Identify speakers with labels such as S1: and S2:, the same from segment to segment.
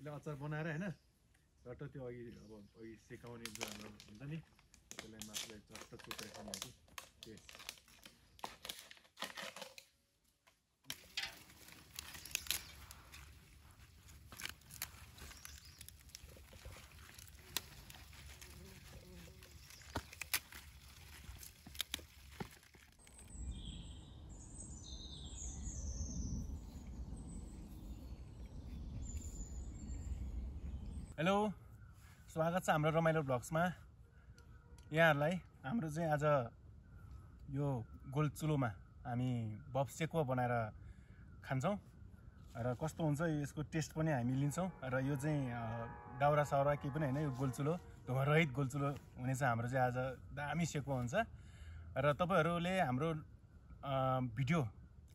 S1: त्यसले अचार बनाएर हैन चट्ट त्यो अघि सेकाउने जो हाम्रो हुन्छ नि त्यसलाई मासुलाई चट्ट चुपेर खाने हो कि हेलो स्वागत छ हाम्रो रमाइलो ब्लग्समा यहाँहरूलाई हाम्रो चाहिँ आज यो गोल चुलोमा हामी बफ सेकुवा बनाएर खान्छौँ र कस्तो हुन्छ यसको टेस्ट पनि हामी लिन्छौँ र यो चाहिँ दाउरा साउरा केही पनि हैन यो गोल चुलो धुवा रहित गोल चुलो हुनेछ हाम्रो चाहिँ आज दामी सेकुवा हुन्छ र तपाईहरुले हाम्रो भिडियो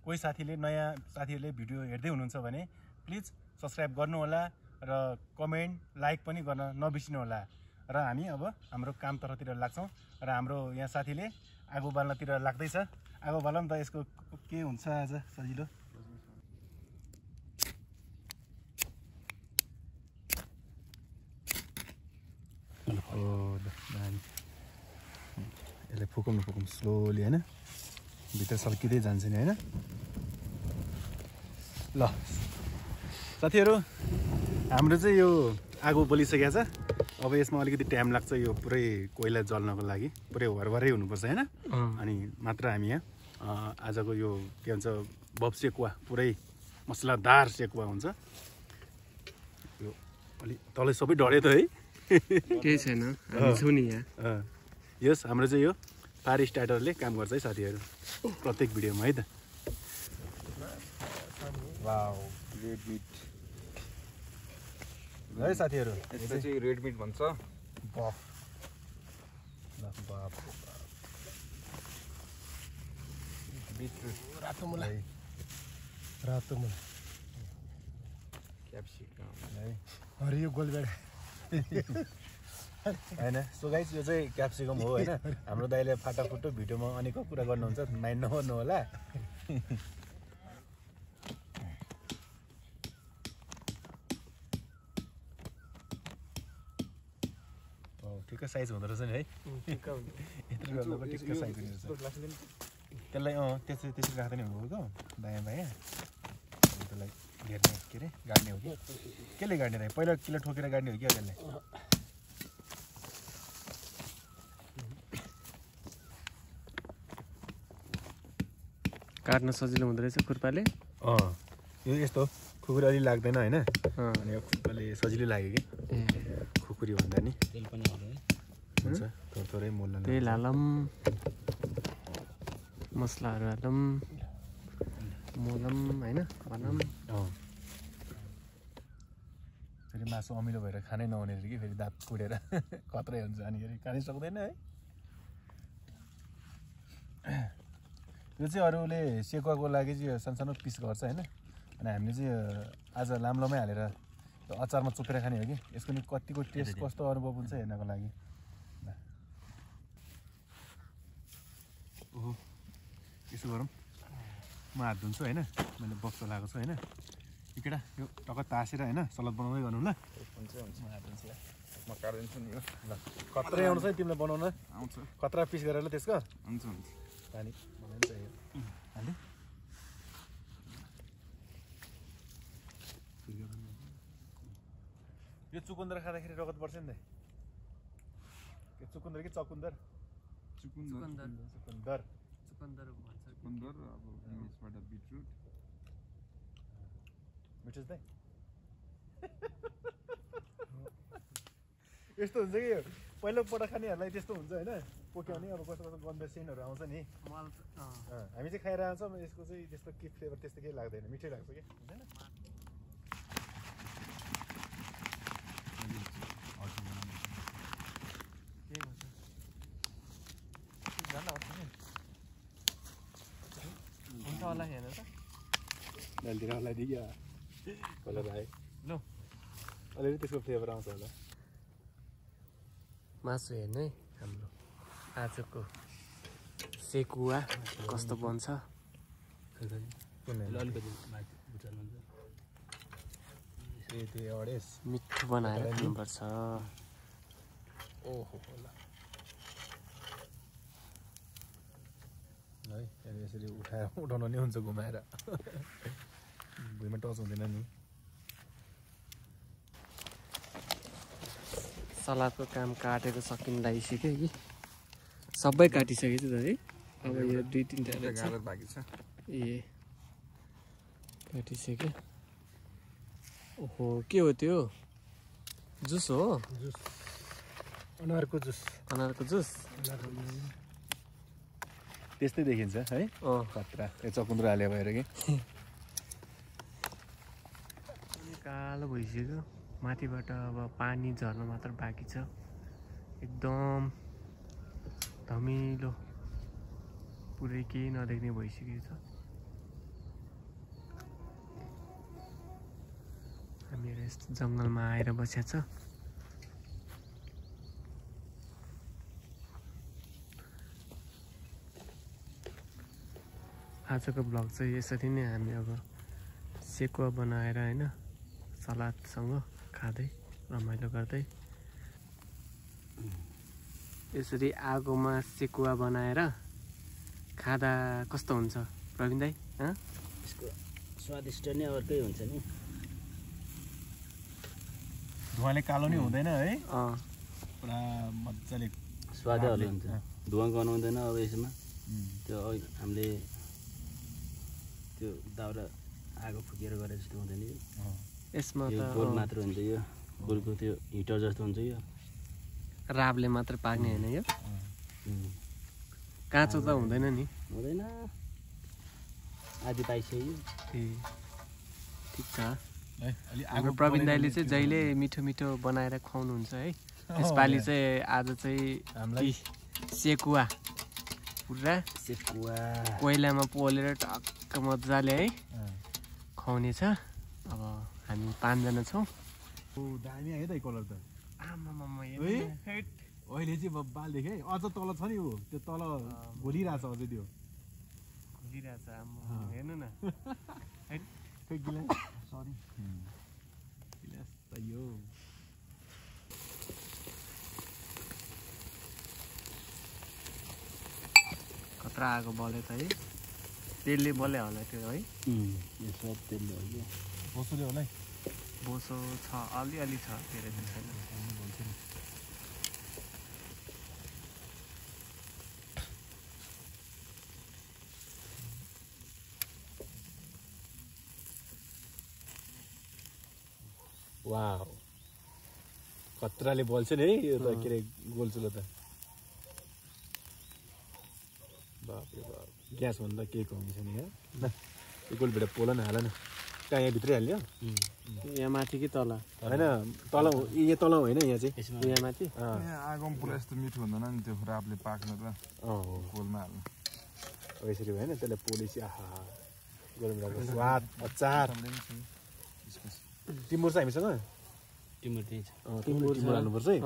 S1: कोही साथीले नयाँ साथीहरुले भिडियो हेर्दै हुनुहुन्छ भने प्लिज सब्स्क्राइब गर्नु होला र कमेन्ट लाइक पनि गर्न नबिर्सिनु होला र हामी अब हाम्रो काम तर्फतिर लाग्छौं र हाम्रो यहाँ साथीले आगो बाल्नतिर लाग्दैछ आगो बालम त यसको के हुन्छ आज सजिलो यसले फुकौँ स्लोली हैन भित्र सल्किँदै जान्छ नि हैन ल साथीहरु हाम्रो चाहिँ यो आगो बलिसकेको छ अब यसमा अलिकति टाइम लाग्छ यो पुरै कोइला जल्नको लागि पुरै भरभरै हुनुपर्छ हैन अनि मात्र हामी यहाँ आजको यो के भन्छ बफ सेकुवा पुरै मसलादार सेकुवा हुन्छ यो अलि तलै सबै डढ्यो त है
S2: केही छैन हामी छु नि यहाँ
S1: यस हाम्रो चाहिँ यो फायर स्टार्टरले काम गर्छ है साथीहरु प्रत्येक भिडियोमा है त वाउ रेड मिट है साथीहरु
S3: यसले चाहिँ रेड मिट भन्छ
S1: बफ बफ
S3: बिटरुट
S1: रातो मुला
S3: क्याप्सिकम
S1: है हरियो गोलबेडा हैन सो गाइस यो चाहिँ क्याप्सिकम हो हैन हाम्रो दाइले फाटाफुटो भिडियोमा अनेकौं कुरा गर्नुहुन्छ माइन्ड नगर्नु होला ठिक्क साइज हुँदो रहेछ नि है यत्रो गर्नुको ठिक्क साइज हुने रहेछ त्यसलाई त्यसरी राख्दै नि हो त दायाँ बायाँ त्यसलाई घेर्ने के अरे गाड्ने हो कि केले गाड्ने त पहिला किलो ठोकेर गाड्ने हो कि त्यसलाई
S2: काट्न सजिलो हुँदो रहेछ खुर्पाले
S1: यो यस्तो खुकुरी अलि लाग्दैन हैन अनि यो खुकुरीले सजिलो लाग्यो कि खुकुरी भन्दा नि तेल पनि हाल्यो है हुन्छ थोरै मोल्न
S2: तेल हालम मसलाहरु हालम मोलम हैन बनम
S1: फेरि मासु अमिलो भएर खानै नहुने रे कि फेरि दाँत कुडेर खतरै हुन्छ अनि फेरि खानै सक्दैन है यो चाहिँ अरूले सेकुवाको लागि चाहिँ सानो पिस गर्छ हैन अनि हामीले चाहिँ आज लाम्लोमै हालेर त्यो अचारमा चुपेर खाने हो कि यसको नि कतिको टेस्ट कस्तो अनुभव हुन्छ हेर्नको लागि ओहो यसो गरौँ म हात धुन्छु हैन मैले बक्स लगाएको छु हैन यो केटा यो टक्क तासेर हैन सलाद बनाउँदै गर्नु ल
S3: हुन्छ
S1: म हात धुन्छु ल
S3: म काट्दिन्छु नि यो
S1: ल खतरै आउँछ है तिमीलाई बनाउन
S3: आउँछ
S1: खतरा पिस गरेर ल त्यसको
S3: हुन्छ हुन्छ
S1: पानी बनाउनु चाहियो हाल्दै यो चुकुन्दर खाँदाखेरि रगत बढ्छ नि त के चुकुन्दर कि चकुन्दर
S3: चुकुन्दर
S1: चुकुन्दर
S2: भन्छ
S3: चुकुन्दर अब इङ्ग्लिसबाट बिटरुट
S1: मिठो छ यस्तो हुन्छ कि पहिलो पटक खानेहरूलाई त्यस्तो हुन्छ हैन पोक्याउने अब कस्तो कस्तो गन्ध सेनहरू आउँछ नि हामी चाहिँ खाएर आउँछौँ यसको चाहिँ त्यस्तो के फ्लेभर त्यस्तो केही लाग्दैन मिठै लाग्छ कि हुँदैन
S2: हुन्छ होला हेर्न त
S1: दालतिर हल्लाइदियो कलर आयो ल अलिअलि त्यसको फ्लेभर आउँछ होला
S2: मासु हेर्ने हाम्रो आजको सेकुवा कस्तो बन्छ
S1: अलिकति त्यही अडेस
S2: मिठो बनाएर खानुपर्छ।
S1: ओहो ल है यसरी उठाउन नि हुन्छ घुमाएर भुइँमा टच हुँदैन नि।
S2: सलादको काम काटेर सकिन लागिसक्यो कि सबै काटिसकेको छु त है। अब यो 2-3 टा
S3: गाजर बाँकी छ।
S2: ए काटिसक्यो। ओहो के हो त्यो जुस हो?
S1: Juice अनारको juice.
S2: अनारको जुस
S1: त्यस्तै देखिन्छ है। खतरा यो चकुन्द्रो हाले भएर कि
S2: कालो भइसक्यो। माथिबाट अब पानी झर्न मात्र बाँकी छ। एकदम धमिलो पुरै केही नदेख्ने भइसकेको छ। हामीहरू यस्तो जङ्गलमा आएर बसेको छ। आजको ब्लग चाहिँ यसरी नै हामी अब सेकुवा बनाएर होइन सलादसँग खाँदै रमाइलो गर्दै यसरी आगोमा सेकुवा बनाएर खाँदा कस्तो हुन्छ प्रवीण दाइ?
S4: यसको स्वादिष्ट नै अर्कै हुन्छ नि।
S1: धुवाले कालो नि हुँदैन है।
S2: अँ
S1: पुरा मजाले
S4: स्वादै अलि हुन्छ। धुवा गनाउँदैन अब यसमा। त्यो हामीले त्यो दाउरा आगो फुकेर गरे जस्तो हुँदैन यो।
S2: यसमा
S4: यो
S2: त
S4: गोल मात्र हुन्छ यो। गोलको त्यो हिटर जस्तो हुन्छ यो।
S2: राबले मात्र पाक्ने होइन यो? काँचो त हुँदैन नि?
S4: हुँदैन। आधी पाइसक्यो।
S2: ए ठिक छ।
S1: है अलि
S2: हाम्रो प्रवीण दाइले चाहिँ जहिले मिठो मिठो बनाएर खुवाउनुहुन्छ है। यसपालि चाहिँ आज चाहिँ
S1: हामीलाई
S2: सेकुवा पुरा
S4: सेकुवा
S2: कोइलामा पोलेर टक्क मजाले है खुवाउने छ। अब हामी 5 जना छौँ।
S1: दामी आयो त कलर त।
S2: आमामामा
S1: अहिले चाहिँ बाल देखेँ अझ तल छ नि ऊ त्यो तल घोलिरहेछ अझै त्यो
S2: घुलिरहेछ। आमा हेर्नु न
S1: खै गिलास सरी गिलास त यो
S2: खतरा आगो बल्यो त है। तेलले बल्यो होला त्यो है।
S4: यो सब तेलले हो कि
S1: बोसोले होला है।
S2: बोसो छ अलिअलि छ धेरै त छैन।
S1: वाउ खतराले बल्छ नि है यो त के अरे गोलचुलो त। बापरे बाप ग्यास भन्दा केही कमी छ नि यहाँ। ल यो गोलभित्र पोला न हाल न। कहाँ यहाँभित्रै हाल्यो?
S2: यहाँ माथि कि तल?
S1: होइन तल यहाँ तल होइन यहाँ चाहिँ
S2: यहाँ माथि।
S3: यहाँ आगोमा पुरा यस्तो मिठो हुँदैन नि त्यो राबले पाक्न त गोलमा हाल्नु।
S1: यसरी भएन त्यसलाई पोलेपछि आहा गोलमिराको स्वाद अचार। टिमुर छ हामीसँग?
S4: टिमुर त्यही छ।
S1: टिमुर हाल्नुपर्छ है।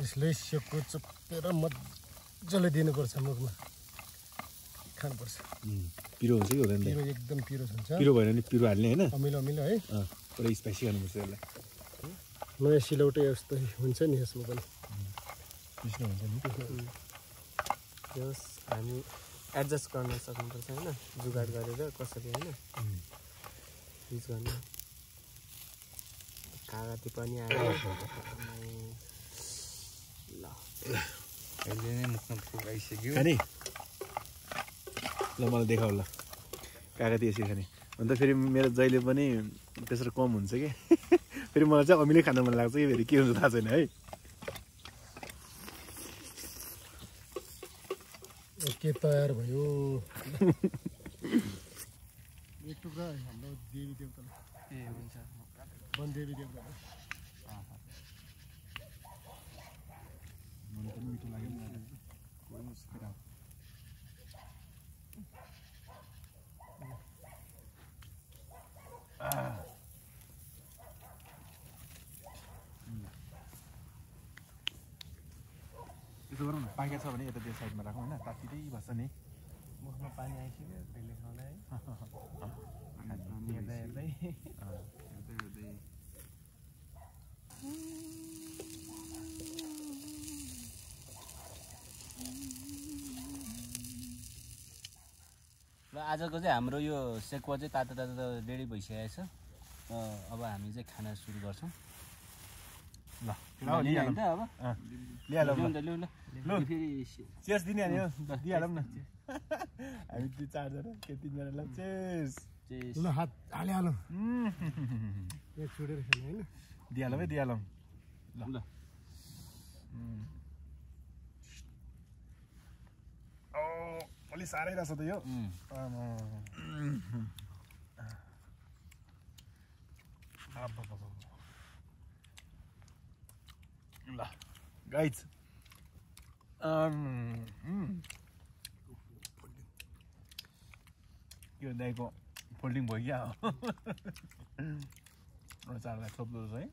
S5: यसलाई सेकको चपेर मजाले दिनुपर्छ मुखमा खानुपर्छ।
S1: पिरो हुन्छ कि हुँदैन?
S5: पिरो एकदम पिरो हुन्छ।
S1: पिरो भएन भने पिरो हाल्ने होइन
S5: अमिलो अमिलो है।
S1: पुरै स्पाइसी गर्नुपर्छ यसलाई।
S5: नयाँ सिलौटो यस्तो हुन्छ नि यसमा पनि
S1: मिठो हुन्छ नि।
S2: यस हामी एडजस्ट गर्न सक्नुपर्छ होइन जुगाड गरेर कसरी होइन युज गर्नु। कागती पनि आयो। ल
S3: अहिले नै मुखमा पुगाइसक्यो।
S1: खाने ल मलाई देखाउ ल कागती यसरी खाने। अन्त फेरि मेरो जहिले पनि प्रेसर कम हुन्छ कि फेरि मलाई चाहिँ अमिलै खान मन लाग्छ कि फेरि के हुन्छ थाहा छैन है।
S5: के तयार भयो। एक टुक्रा हाम्रो देवी देवतालाई
S2: ए हुन्छ
S5: वन देवी देवता
S1: मिठो लाग्यो यसो गरौँ न पाकेको छ भने यता त्यो साइडमा राखौँ होइन तातिँदै बस्छ नि।
S2: मुखमा पानी आइसक्यो ढिले खाउँदा है हेर्दै हेर्दै
S4: र आजको चाहिँ हाम्रो यो सेकुवा चाहिँ तातो तातो रेडी भइसकेको छ अब हामी चाहिँ खाना सुरु गर्छौँ
S1: ल
S4: लिइहाल्नु त अब
S1: लिइहालौँ
S4: ल्याउनु त ल्याउ ल
S1: लु
S4: फेरि
S1: चेस दिने हाल्यो दिइहालौँ न हामी 4जना के 3जना ल चेस
S5: ल हात हाल्यो एक छुटेर खाने होइन
S1: दिइहालौँ है दिइहालौँ
S4: ल
S1: अलि साह्रै रहेछ त यो ल गाइज यो दाइको फोल्डिङ भयो क्या हो चारलाई छोप्दो रहेछ है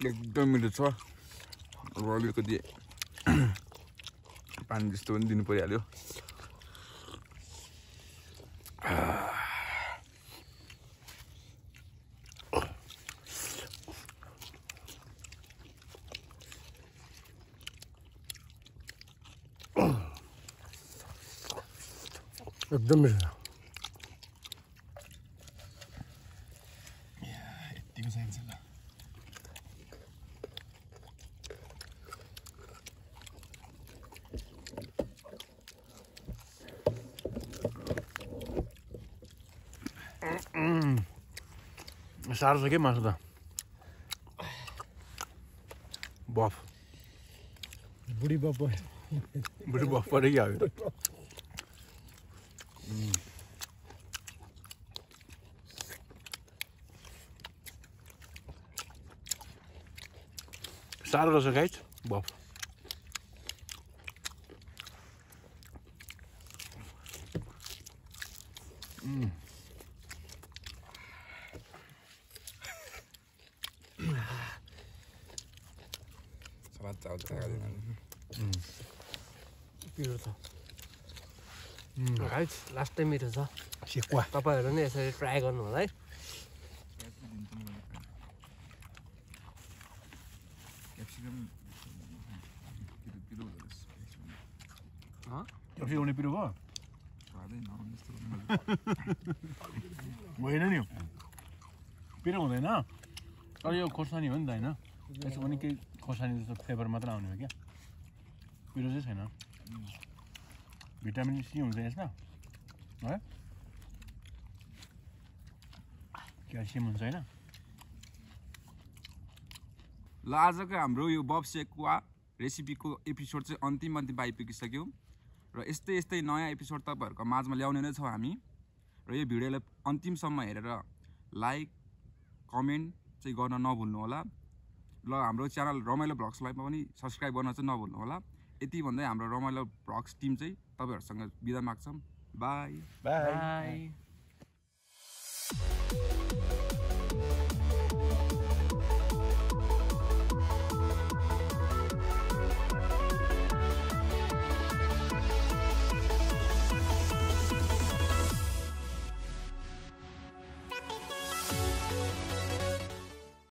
S3: एकदम मिठो छ अब अलिकति पानी जस्तो पनि दिनु परिहाल्यो
S5: एकदम मिठो
S1: यतिको चाहिन्छ ल साह्रो छ के मासु त बफ
S5: बुढी बप
S1: बुढी बफ पऱ्यो कि अब साह्रो रहेछ गाइज बफ
S3: सलाद चाउल
S2: पिरो छ गाइज लास्टै मिठो छ
S1: सेकुवा
S2: तपाईँहरू पनि यसरी ट्राई गर्नु होला है
S1: क्याप्सिकम हुने पिरो भयो होइन नि पिरो हुँदैन तर यो खोर्सानी हो नि त होइन त्यसो पनि केही खोर्सानी जस्तो फ्लेभर मात्र आउने हो क्या पिरो चाहिँ छैन भिटामिन सी हुन्छ यसमा है क्याल्सियम हुन्छ होइन
S3: ल आजको हाम्रो यो बफ सेकुवा रेसिपीको एपिसोड चाहिँ अन्तिम आइपुगिसक्यो र यस्तै नयाँ एपिसोड तपाईँहरूको माझमा ल्याउने नै छौँ हामी र यो भिडियोलाई अन्तिमसम्म हेरेर लाइक कमेन्ट चाहिँ गर्न नभुल्नु होला ल हाम्रो च्यानल रमाइलो भ्लग्सलाई पनि सब्सक्राइब गर्न चाहिँ नभुल्नु होला यति भन्दै हाम्रो रमाइलो भ्लग्स टिम चाहिँ तपाईँहरूसँग बिदा माग्छौँ बाई
S1: बाई